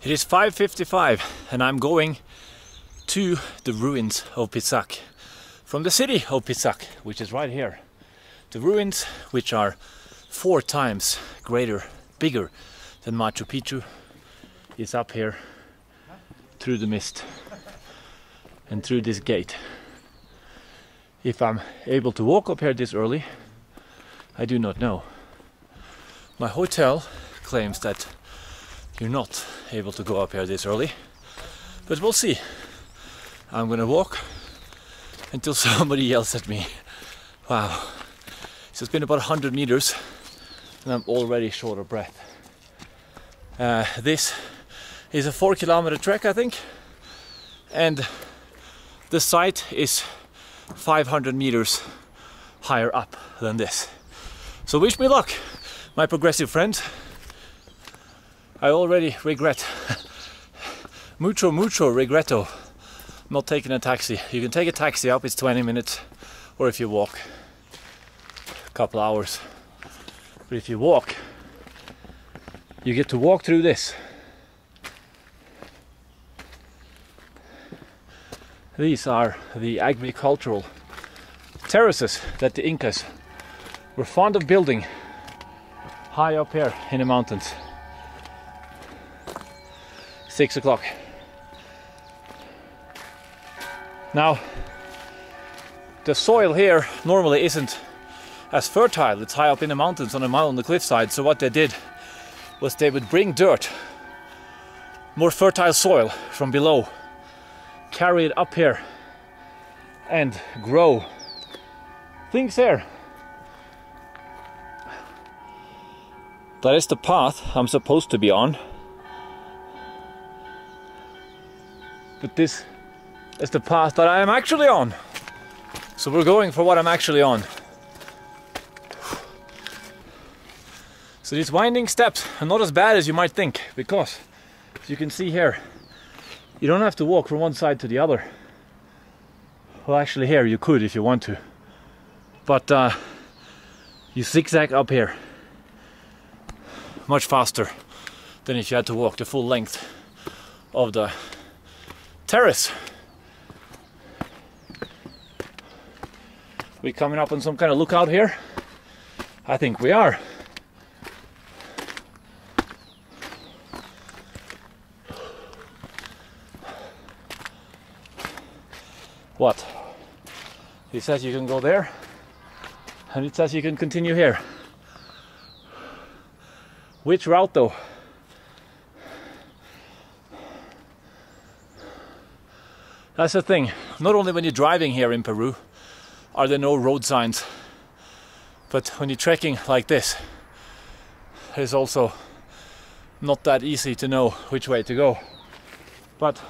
It is 5:55 and I'm going to the ruins of Pisac from the city of Pisac, which is right here. The ruins, which are 4 times bigger than Machu Picchu, is up here through the mist and through this gate. If I'm able to walk up here this early, I do not know. My hotel claims that you're not able to go up here this early, but we'll see. I'm gonna walk until somebody yells at me. Wow, so it's been about 100 meters and I'm already short of breath. This is a 4-kilometer trek, I think, and the site is 500 meters higher up than this. So wish me luck, my progressive friends. I already regret, mucho regreto, not taking a taxi. You can take a taxi up, it's 20 minutes, or if you walk, a couple hours. But if you walk, you get to walk through this. These are the agricultural terraces that the Incas were fond of building high up here in the mountains. 6 o'clock. Now, the soil here normally isn't as fertile. It's high up in the mountains on the cliffside. So what they did was they would bring dirt, more fertile soil from below, carry it up here and grow things here. That is the path I'm supposed to be on. But this is the path that I am actually on. So we're going for what I'm actually on. So these winding steps are not as bad as you might think, because as you can see here, you don't have to walk from one side to the other. Well, actually here you could if you want to. But you zigzag up here much faster than if you had to walk the full length of the terrace. We coming up on some kind of lookout here? I think we are. What? It says you can go there, and it says you can continue here. Which route though? That's the thing. Not only when you're driving here in Peru are there no road signs, but when you're trekking like this, it's also not that easy to know which way to go. But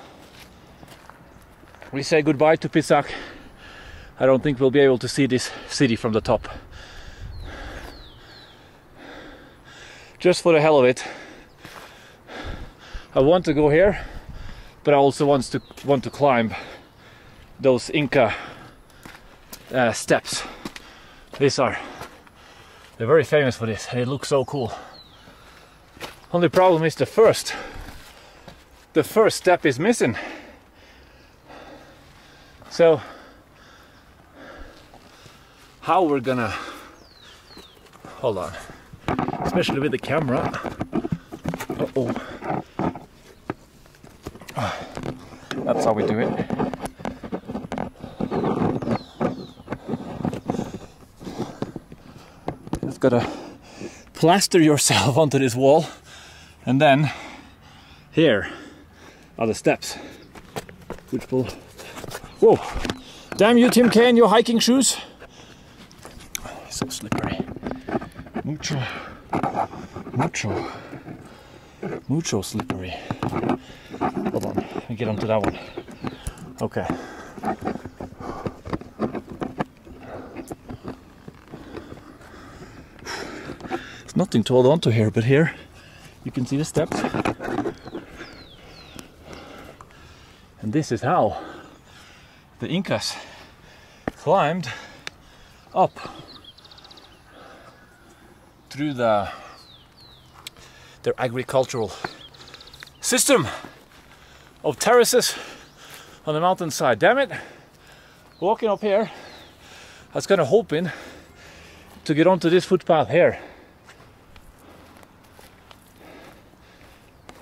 we say goodbye to Pisac. I don't think we'll be able to see this city from the top. Just for the hell of it, I want to go here, but I also want to climb those Inca steps. They're very famous for this, and it looks so cool. Only problem is the first step is missing. So how we're gonna, hold on, especially with the camera. That's how we do it. Just gotta plaster yourself onto this wall, and then here are the steps, which will, whoa, damn you Tim K and your hiking shoes. So slippery. Mucho slippery. Hold on, let me get onto that one. Okay. There's nothing to hold on to here, but here you can see the steps. And this is how the Incas climbed up through their agricultural system of terraces on the mountainside. Damn it! Walking up here, I was kind of hoping to get onto this footpath here.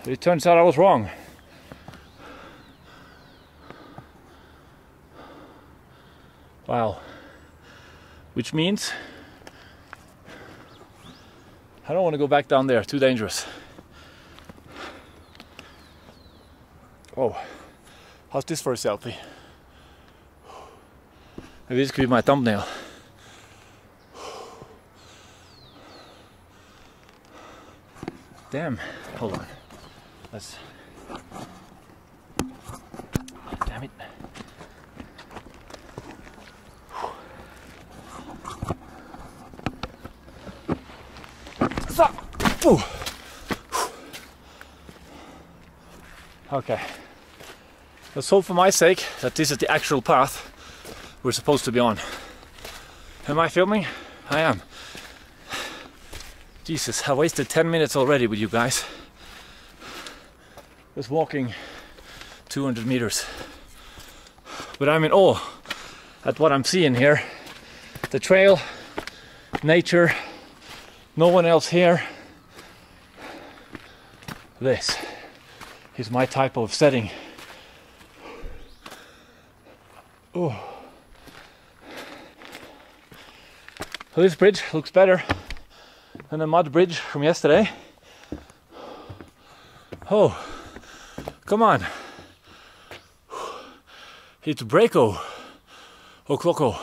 It turns out I was wrong. Wow. Which means I don't want to go back down there, too dangerous. Oh, how's this for a selfie? Maybe this could be my thumbnail. Damn, hold on. Let's... Damn it. Okay, let's hope for my sake that this is the actual path we're supposed to be on. Am I filming? I am. Jesus, I wasted 10 minutes already with you guys. Just walking 200 meters. But I'm in awe at what I'm seeing here. The trail, nature, no one else here. This is my type of setting. Oh. So this bridge looks better than the mud bridge from yesterday. Oh, come on. It's Breako. Okloko.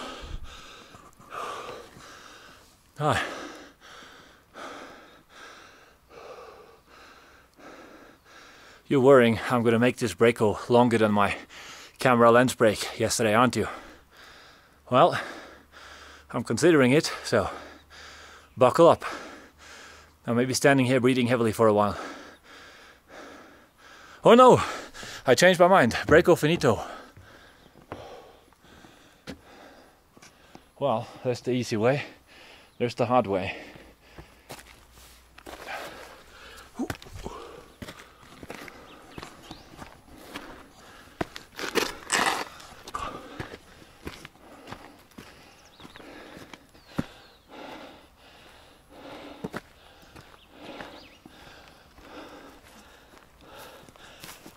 Ah. You're worrying I'm going to make this Breako longer than my camera lens break yesterday, aren't you? Well, I'm considering it, so buckle up. I may be standing here breathing heavily for a while. Oh no! I changed my mind. Breako finito. Well, that's the easy way. There's the hard way.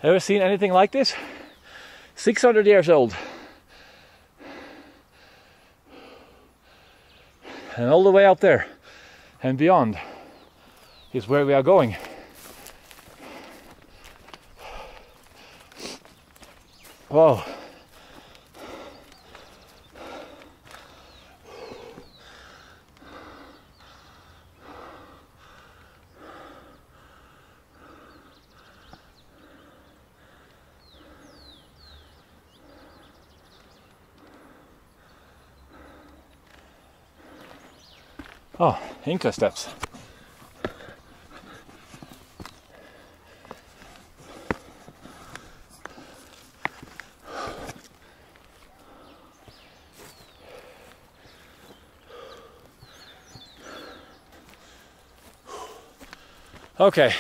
Ever seen anything like this? 600 years old. And all the way out there and beyond is where we are going. Whoa. Oh, Inca Steps. Okay,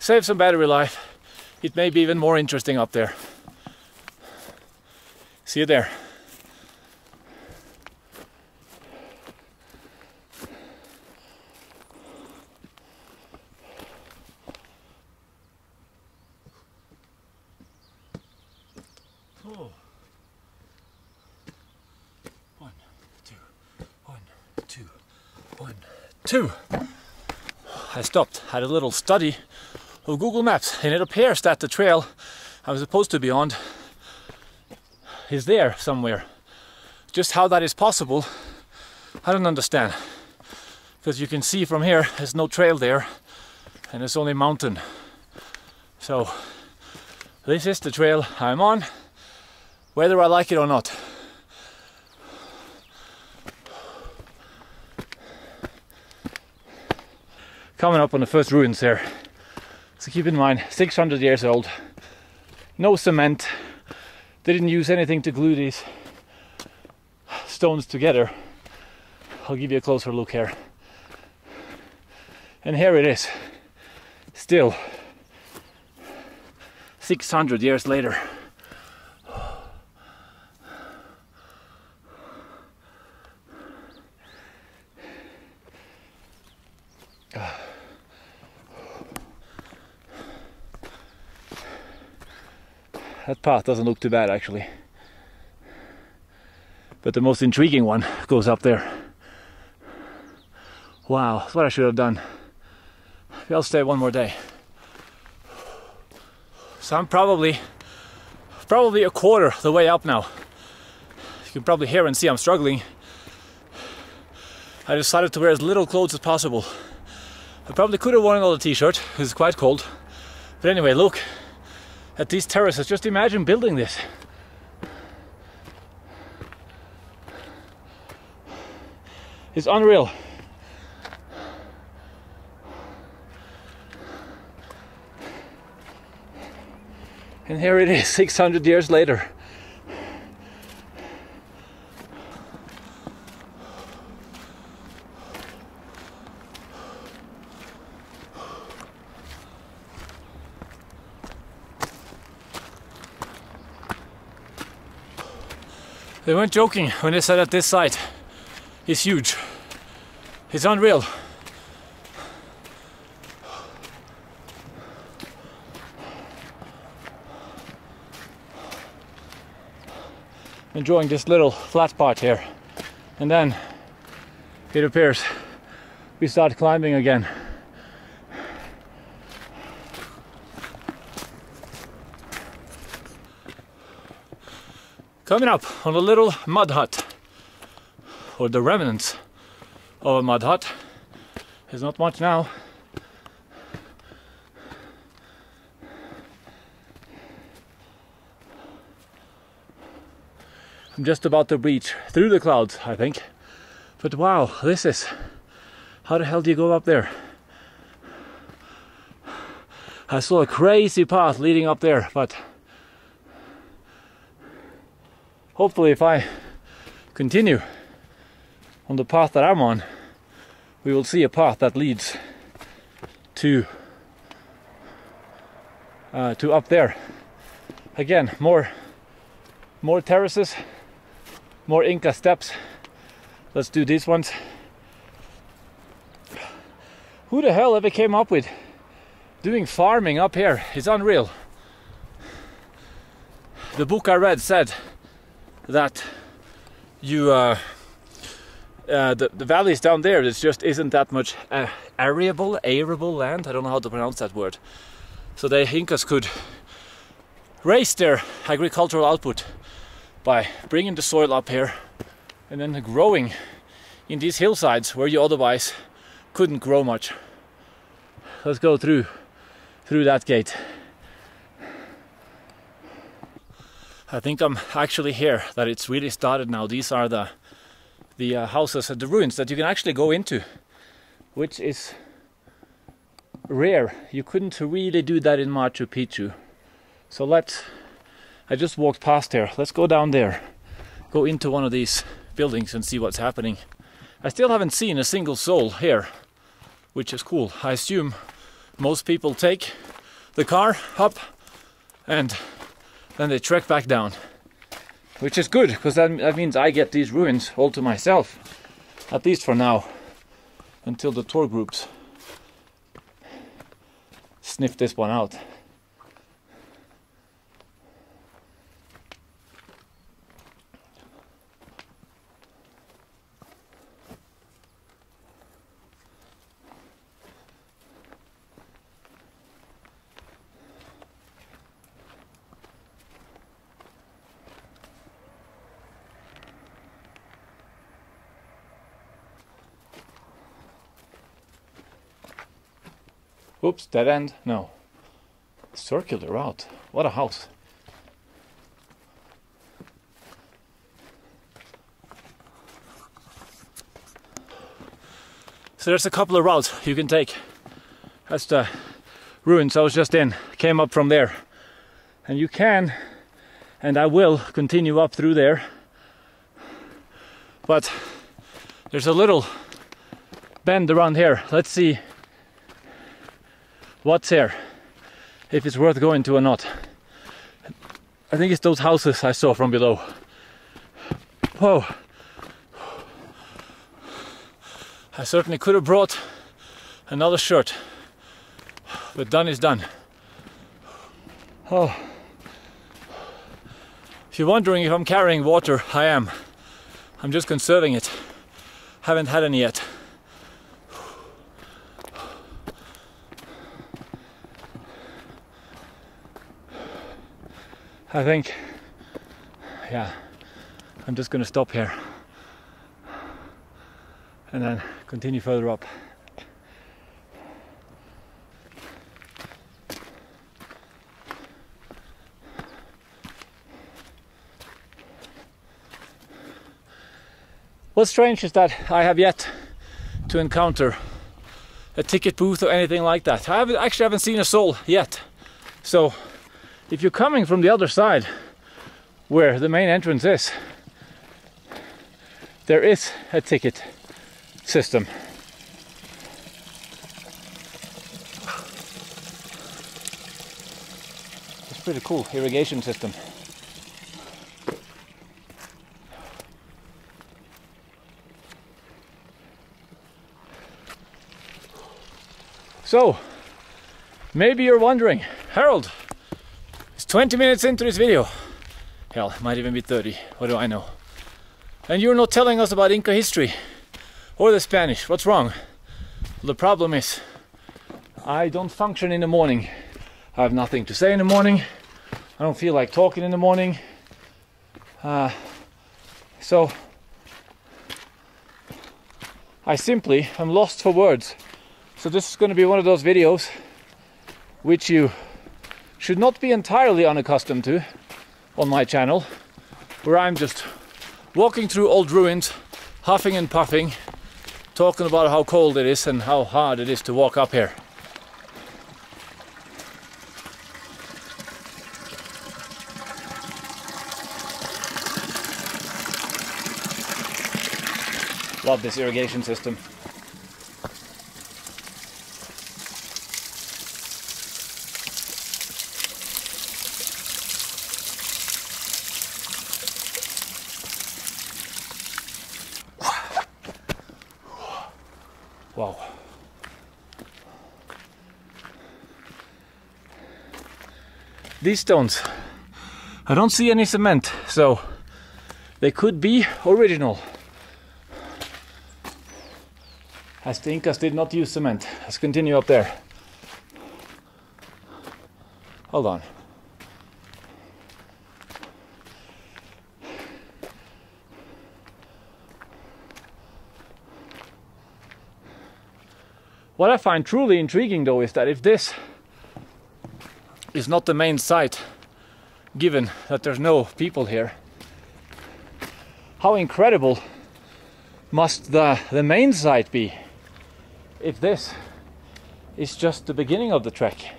save some battery life. It may be even more interesting up there. See you there. Oh. 1, 2, 1, 2, 1, 2. I stopped, had a little study of Google Maps, and it appears that the trail I was supposed to be on is there somewhere. Just how that is possible, I don't understand. Because you can see from here, there's no trail there, and it's only mountain. So, this is the trail I'm on, whether I like it or not. Coming up on the first ruins here. So keep in mind, 600 years old. No cement. They didn't use anything to glue these stones together. I'll give you a closer look here. And here it is. Still 600 years later. That path doesn't look too bad actually. But the most intriguing one goes up there. Wow, that's what I should have done. Maybe I'll stay one more day. So I'm probably a quarter the way up now. You can probably hear and see I'm struggling. I decided to wear as little clothes as possible. I probably could have worn another t-shirt because it's quite cold. But anyway, look at these terraces. Just imagine building this. It's unreal. And here it is, 600 years later. They weren't joking when they said that this site is huge. It's unreal. Enjoying this little flat part here, and then it appears we start climbing again. Coming up on a little mud hut, or the remnants of a mud hut. There's not much now. I'm just about to breach through the clouds, I think. But wow, this is... How the hell do you go up there? I saw a crazy path leading up there, but... Hopefully if I continue on the path that I'm on, we will see a path that leads to up there. Again, more terraces. More Inca Steps. Let's do these ones. Who the hell ever came up with doing farming up here? It's unreal. The book I read said that the valleys down there, it just isn't that much arable land. I don't know how to pronounce that word. So the Incas could raise their agricultural output by bringing the soil up here and then growing in these hillsides where you otherwise couldn't grow much. Let's go through that gate. I think I'm actually here, that it's really started now. These are the houses and the ruins that you can actually go into, which is rare. You couldn't really do that in Machu Picchu. So I just walked past here. Let's go down there, go into one of these buildings and see what's happening. I still haven't seen a single soul here, which is cool. I assume most people take the car up and then they trek back down, which is good, because that means I get these ruins all to myself, at least for now, until the tour groups sniff this one out. Oops, dead end? No. Circular route. What a house. So there's a couple of routes you can take. That's the ruins I was just in. Came up from there. And you can, and I will, continue up through there. But there's a little bend around here. Let's see what's here, if it's worth going to or not. I think it's those houses I saw from below. Oh, I certainly could have brought another shirt, but done is done. Oh, if you're wondering if I'm carrying water, I am. I'm just conserving it. Haven't had any yet. I think, yeah, I'm just gonna stop here and then continue further up. What's strange is that I have yet to encounter a ticket booth or anything like that. I actually haven't seen a soul yet. So if you're coming from the other side where the main entrance is, there is a ticket system. It's pretty cool irrigation system. So, maybe you're wondering, Harold, it's 20 minutes into this video. Hell, it might even be 30, what do I know? And you're not telling us about Inca history or the Spanish, what's wrong? Well, the problem is, I don't function in the morning. I have nothing to say in the morning. I don't feel like talking in the morning. So, I simply am lost for words. So this is going to be one of those videos which you should not be entirely unaccustomed to on my channel, where I'm just walking through old ruins, huffing and puffing, talking about how cold it is and how hard it is to walk up here. Love this irrigation system. Wow. These stones, I don't see any cement, so they could be original. As the Incas did not use cement. Let's continue up there. Hold on. What I find truly intriguing though is that if this is not the main site, given that there's no people here, how incredible must the main site be if this is just the beginning of the trek?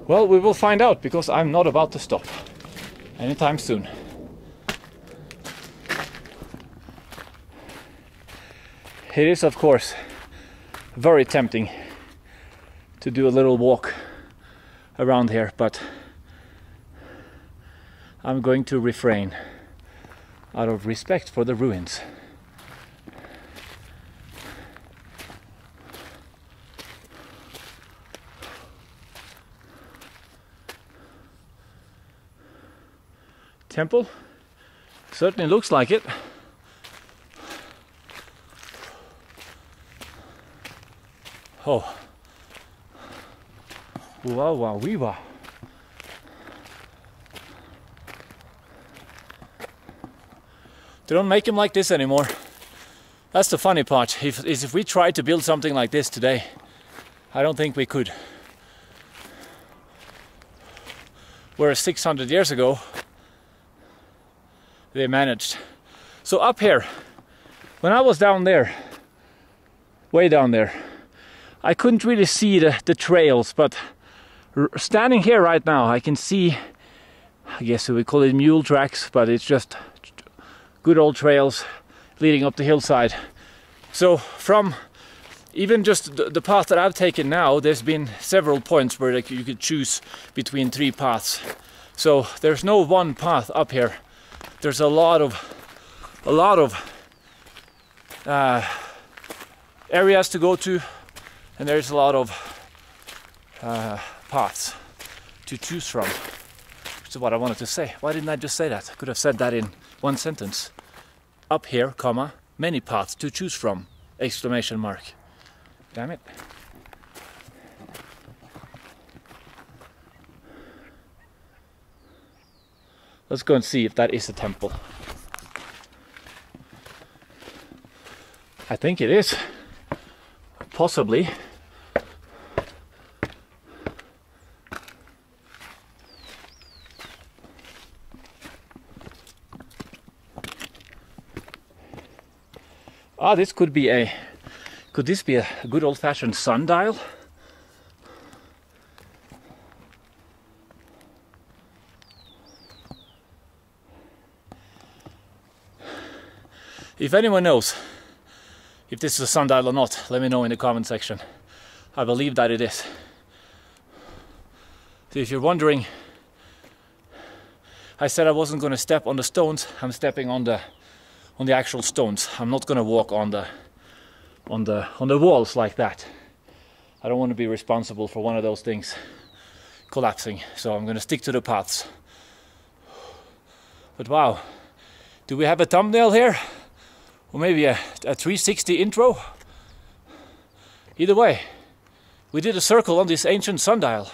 Well, we will find out, because I'm not about to stop anytime soon. It is, of course, very tempting to do a little walk around here, but I'm going to refrain out of respect for the ruins. Temple? Certainly looks like it. Oh, wow, wow, wee wow. They don't make them like this anymore. That's the funny part. If we tried to build something like this today, I don't think we could. Whereas 600 years ago, they managed. So up here, when I was down there, way down there, I couldn't really see the trails, but standing here right now I can see, I guess we call it mule tracks, but it's just good old trails leading up the hillside. So from even just the path that I've taken now, there's been several points where like, you could choose between 3 paths. So there's no one path up here. There's a lot of areas to go to, and there's a lot of paths to choose from. Which is what I wanted to say. Why didn't I just say that? I could have said that in one sentence. Up here, comma, many paths to choose from! Exclamation mark. Damn it. Let's go and see if that is a temple. I think it is. Possibly. Ah, this could be a... Could this be a good old-fashioned sundial? If anyone knows if this is a sundial or not, let me know in the comment section. I believe that it is. So if you're wondering, I said I wasn't going to step on the stones. I'm stepping on the actual stones. I'm not going to walk on the walls like that. I don't want to be responsible for one of those things collapsing, so I'm going to stick to the paths. But wow, do we have a thumbnail here? Or maybe a 360 intro? Either way, we did a circle on this ancient sundial.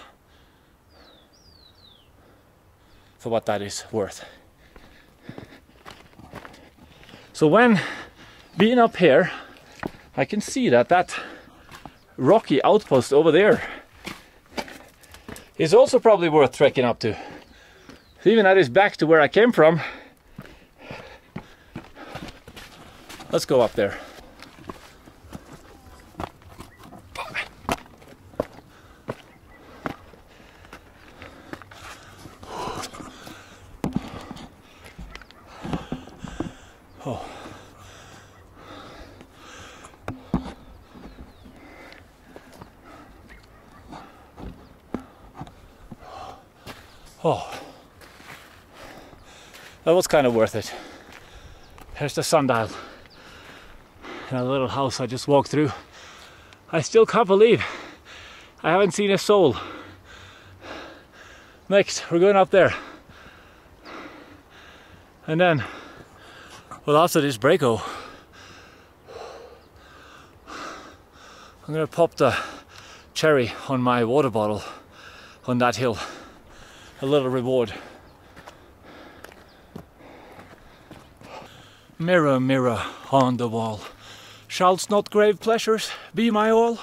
For what that is worth. So when being up here, I can see that rocky outpost over there is also probably worth trekking up to. Even that is back to where I came from. Let's go up there. Oh. Oh. That was kind of worth it. Here's the sundial. And a little house I just walked through. I still can't believe I haven't seen a soul. Next, we're going up there. And then, well, after this breako, I'm gonna pop the cherry on my water bottle on that hill. A little reward. Mirror, mirror on the wall, shalt not grave pleasures be my all?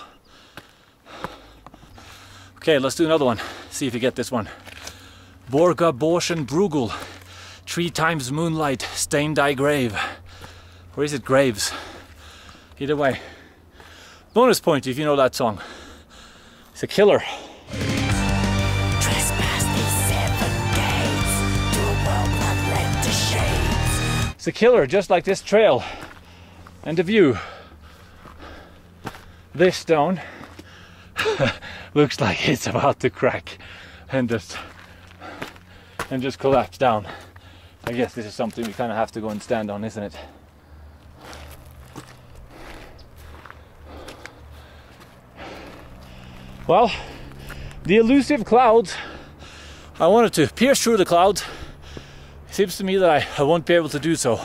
Okay, let's do another one. See if you get this one. Borga Borschen Brugel, 3 times moonlight stain thy grave. Or is it graves? Either way. Bonus point if you know that song. It's a killer. It's a killer, just like this trail and the view. This stone looks like it's about to crack and just collapse down. I guess this is something we kind of have to go and stand on, isn't it? Well, the elusive clouds. I wanted to pierce through the clouds. It seems to me that I won't be able to do so.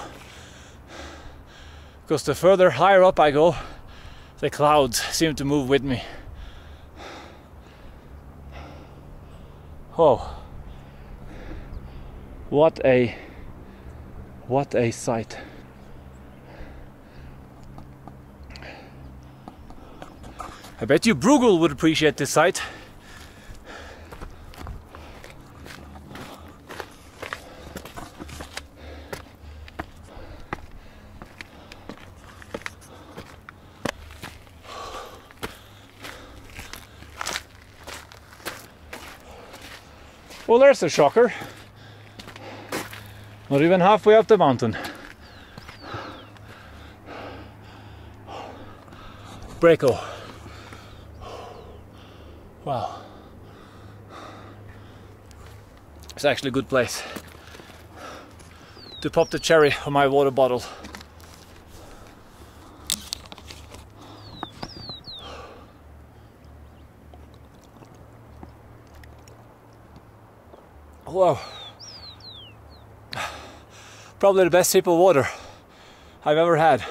Because the further higher up I go, the clouds seem to move with me. Oh, what a sight. I bet you Bruegel would appreciate this sight. Well, there's a shocker. Not even halfway up the mountain. breako. Wow. It's actually a good place to pop the cherry on my water bottle. Wow. Probably the best sip of water I've ever had.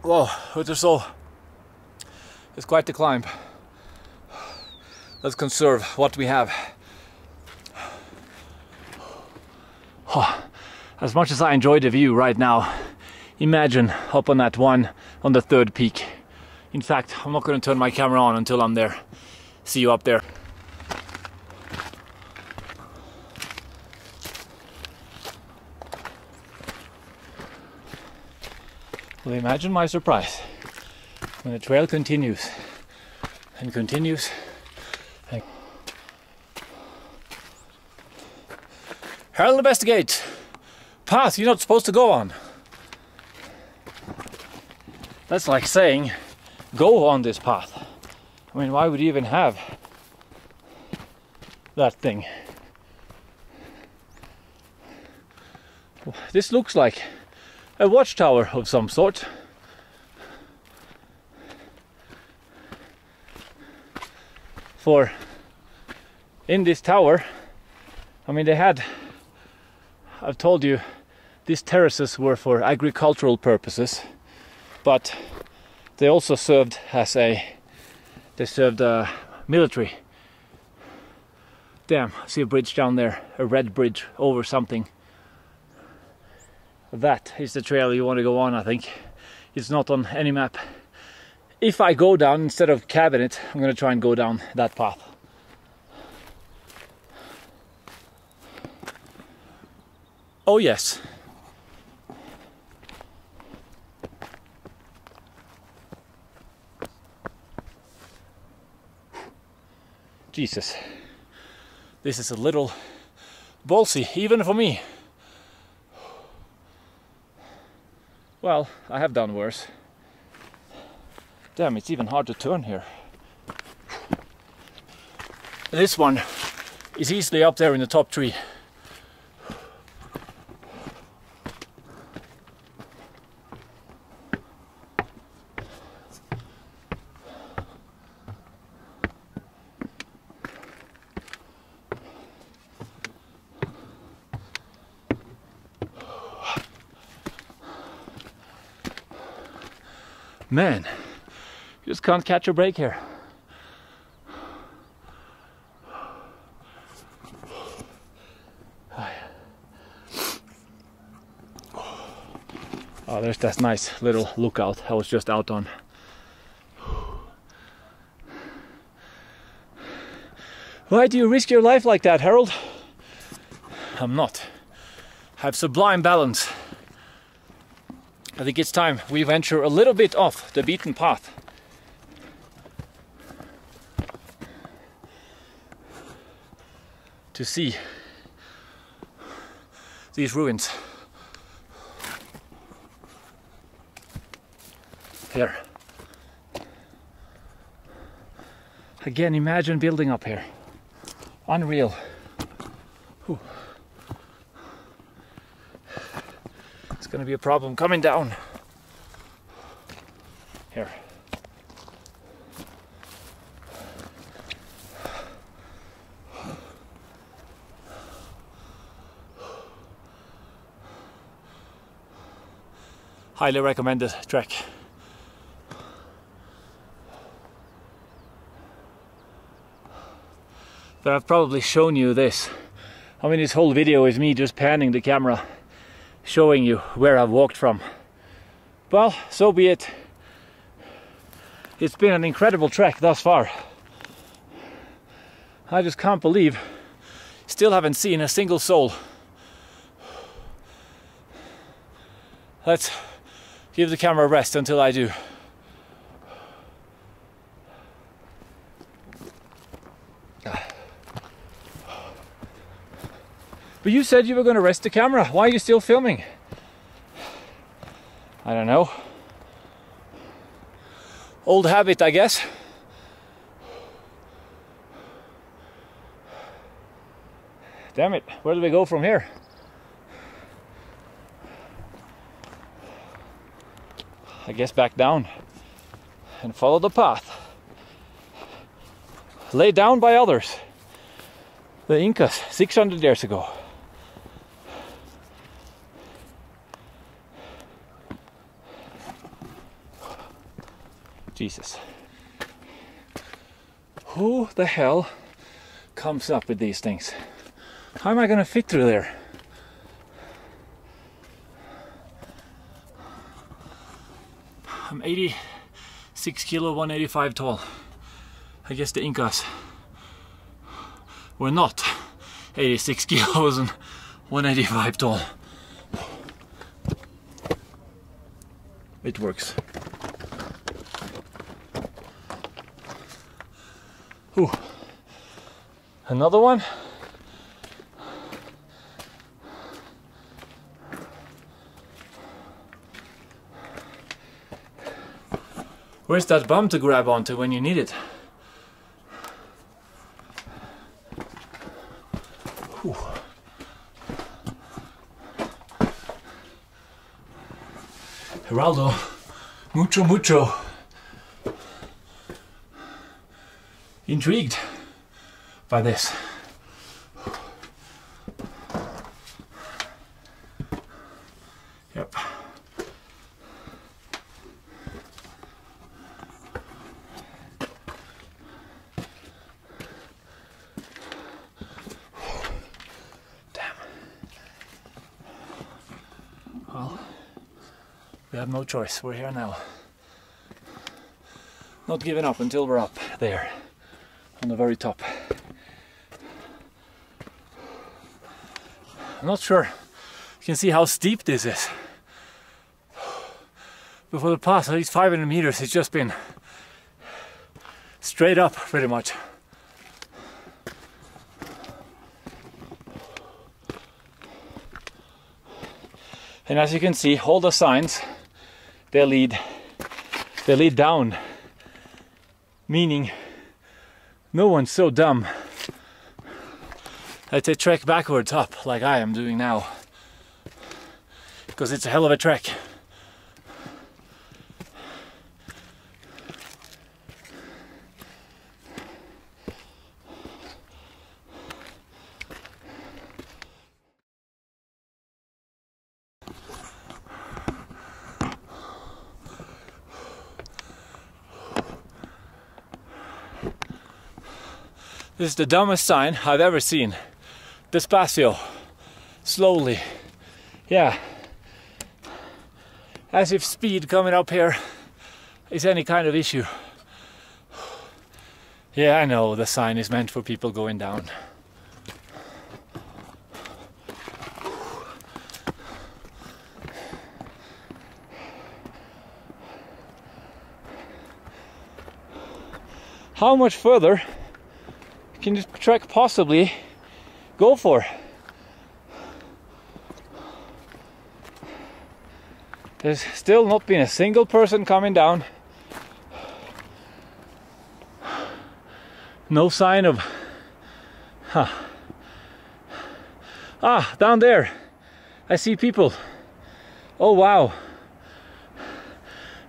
Whoa, it's quite the climb. Let's conserve what we have. As much as I enjoy the view right now, imagine up on that one on the third peak. In fact, I'm not going to turn my camera on until I'm there. See you up there. Well, imagine my surprise when the trail continues and continues. Harold investigates. Path you're not supposed to go on. That's like saying, go on this path. I mean, why would you even have that thing? This looks like a watchtower of some sort. For in this tower, I mean, they had, I've told you, these terraces were for agricultural purposes, but they also served as military. Damn, I see a bridge down there, a red bridge over something. That is the trail you want to go on, I think. It's not on any map. If I go down, instead of cabbing it, I'm going to try and go down that path. Oh yes. Jesus. This is a little ballsy, even for me. Well, I have done worse. Damn, it's even hard to turn here. This one is easily up there in the top tree. Man, you just can't catch a break here. Oh, there's that nice little lookout I was just out on. Why do you risk your life like that, Harold? I'm not. I have sublime balance. I think it's time we venture a little bit off the beaten path. To see these ruins. Here. Again, imagine building up here. Unreal. Whew. It's gonna be a problem coming down. Here. Highly recommended trek. But I've probably shown you this. I mean, this whole video is me just panning the camera, showing you where I've walked from. Well, so be it. It's been an incredible trek thus far. I just can't believe still haven't seen a single soul. Let's give the camera a rest until I do. But you said you were going to rest the camera. Why are you still filming? I don't know. Old habit, I guess. Damn it, where do we go from here? I guess back down and follow the path laid down by others, the Incas 600 years ago. Jesus. Who the hell comes up with these things? How am I gonna fit through there? I'm 86 kilo, 185 tall. I guess the Incas were not 86 kilos and 185 tall. It works. Ooh. Another one. Where's that bum to grab onto when you need it? Whew. Geraldo, mucho intrigued by this. Yep. Well, we have no choice. We're here now. Not giving up until we're up there on the very top. I'm not sure you can see how steep this is. But for the past at least 500 meters, it's just been straight up pretty much. And as you can see, all the signs, they lead down, meaning no one's so dumb that they trek backwards up like I am doing now, because it's a hell of a trek. This is the dumbest sign I've ever seen. Despacio. Slowly. Yeah. As if speed coming up here is any kind of issue. Yeah, I know the sign is meant for people going down. How much further can this trek possibly go for? There's still not been a single person coming down. No sign of... Ah, down there. I see people. Oh wow.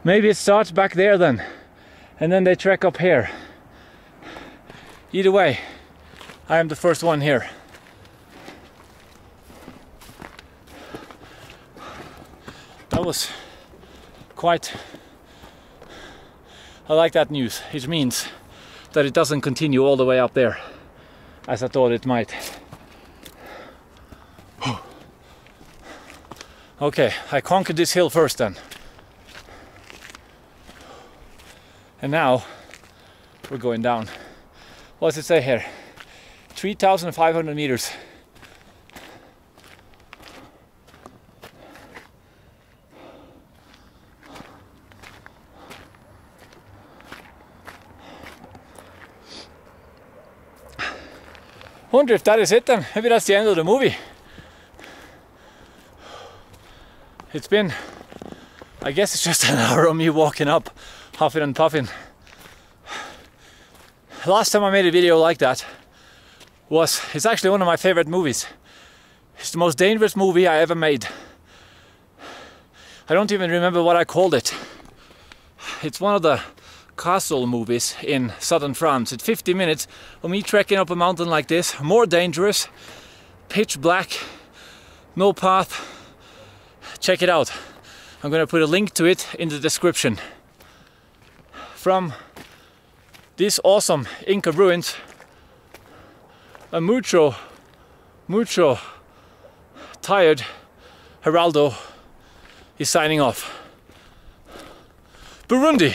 Maybe it starts back there then. And then they trek up here. Either way, I am the first one here. That was quite... I like that news. It means that it doesn't continue all the way up there, as I thought it might. Okay, I conquered this hill first then. And now we're going down. What does it say here? 3,500 meters. Wonder if that is it then. Maybe that's the end of the movie. It's been I guess it's just an hour of me walking up, huffing and puffing. Last time I made a video like that it's actually one of my favorite movies. It's the most dangerous movie I ever made. I don't even remember what I called it. It's one of the castle movies in southern France. It's 50 minutes of me trekking up a mountain like this, more dangerous, pitch black, no path. Check it out. I'm gonna put a link to it in the description. From these awesome Inca ruins, a mucho tired Geraldo is signing off. Burundi!